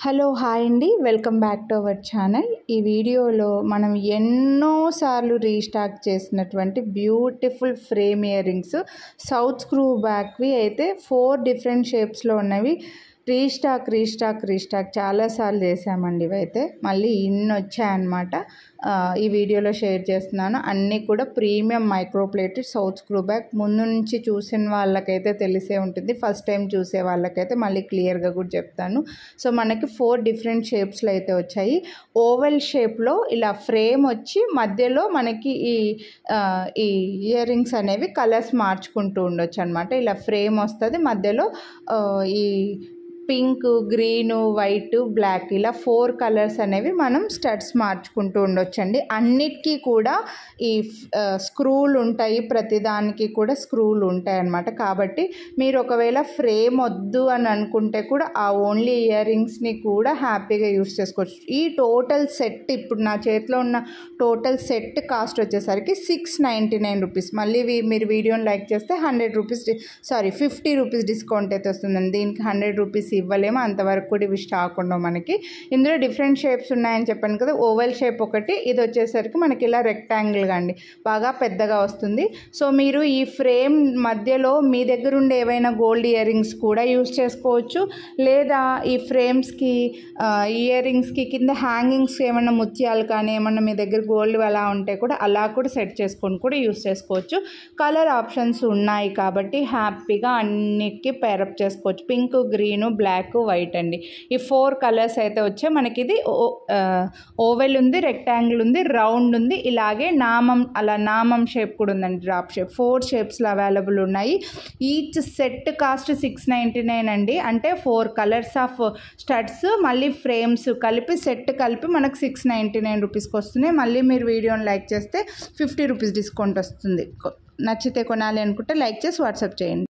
Hello hi అండి, welcome back to our channel. ఈ వీడియోలో మనం ఎన్నోసార్లు రీస్టాక్ చేసినటువంటి beautiful frame ear rings south screw బ్యాక్వి అయితే 4 డిఫరెంట్ షేప్స్లో ఉన్నవి రీస్టాక్ చాలాసార్లు చేసామండి. ఇవైతే మళ్ళీ ఇన్ని వచ్చాయన్నమాట. ఈ వీడియోలో షేర్ చేస్తున్నాను. అన్నీ కూడా premium microplated south screw back. ముందు నుంచి చూసిన వాళ్ళకైతే తెలిసే ఉంటుంది, ఫస్ట్ టైం చూసే వాళ్ళకైతే మళ్ళీ క్లియర్గా కూడా చెప్తాను. సో మనకి 4 డిఫరెంట్ షేప్స్లో అయితే వచ్చాయి. ఓవెల్ షేప్లో ఇలా ఫ్రేమ్ వచ్చి మధ్యలో మనకి ఈ ఇయర్ రింగ్స్ అనేవి కలర్స్ మార్చుకుంటూ ఉండొచ్చు అనమాట. ఇలా ఫ్రేమ్ వస్తుంది, మధ్యలో ఈ పింక్, గ్రీను, వైట్, బ్లాక్ ఇలా 4 కలర్స్ అనేవి మనం స్టడ్స్ మార్చుకుంటూ ఉండొచ్చండి. అన్నిటికీ కూడా ఈ స్క్రూలు ఉంటాయి, ప్రతిదానికి కూడా స్క్రూలు ఉంటాయి అన్నమాట. కాబట్టి మీరు ఒకవేళ ఫ్రేమ్ వద్దు అని అనుకుంటే కూడా ఆ ఓన్లీ ఇయర్ రింగ్స్ని కూడా హ్యాపీగా యూస్ చేసుకోవచ్చు. ఈ టోటల్ సెట్, ఇప్పుడు నా చేతిలో ఉన్న టోటల్ సెట్ కాస్ట్ వచ్చేసరికి 699 రూపీస్. మళ్ళీ మీరు వీడియోని లైక్ చేస్తే 100 రూపీస్ 50 రూపీస్ డిస్కౌంట్ అయితే వస్తుందండి. దీనికి 100 రూపీస్ ఇవ్వలేము, అంతవరకు కూడా ఇవి స్టాక్ ఉండవు మనకి. ఇందులో డిఫరెంట్ షేప్స్ ఉన్నాయని చెప్పాను కదా. ఓవెల్ షేప్ ఒకటి, ఇది వచ్చేసరికి మనకి ఇలా రెక్టాంగిల్గా అండి, బాగా పెద్దగా వస్తుంది. సో మీరు ఈ ఫ్రేమ్ మధ్యలో మీ దగ్గర ఉండే ఏవైనా గోల్డ్ ఇయర్ రింగ్స్ కూడా యూస్ చేసుకోవచ్చు, లేదా ఈ ఫ్రేమ్స్కి ఇయర్ రింగ్స్కి కింద హ్యాంగింగ్స్ ఏమైనా ముత్యాలు కానీ ఏమన్నా మీ దగ్గర గోల్డ్ అలా ఉంటే కూడా అలా కూడా సెట్ చేసుకొని కూడా యూస్ చేసుకోవచ్చు. కలర్ ఆప్షన్స్ ఉన్నాయి కాబట్టి హ్యాపీగా అన్నిటికీ పేరప్ చేసుకోవచ్చు. పింక్, గ్రీను, బ్లాక్, వైట్ అండి, ఈ 4 కలర్స్ అయితే వచ్చాయి మనకి. ఇది ఓవెల్ ఉంది, రెక్టాంగిల్ ఉంది, రౌండ్ ఉంది, ఇలాగే నామం షేప్ కూడా ఉందండి, డ్రాప్ షేప్. 4 షేప్స్లో అవైలబుల్ ఉన్నాయి. ఈచ్ సెట్ కాస్ట్ 699 అండి. అంటే 4 కలర్స్ ఆఫ్ స్టడ్స్ మళ్ళీ ఫ్రేమ్స్ కలిపి సెట్ కలిపి మనకు 699 రూపీస్కి వస్తున్నాయి. మళ్ళీ మీరు వీడియోని లైక్ చేస్తే 50 రూపీస్ డిస్కౌంట్ వస్తుంది. నచ్చితే కొనాలి అనుకుంటే లైక్ చేసి వాట్సాప్ చేయండి.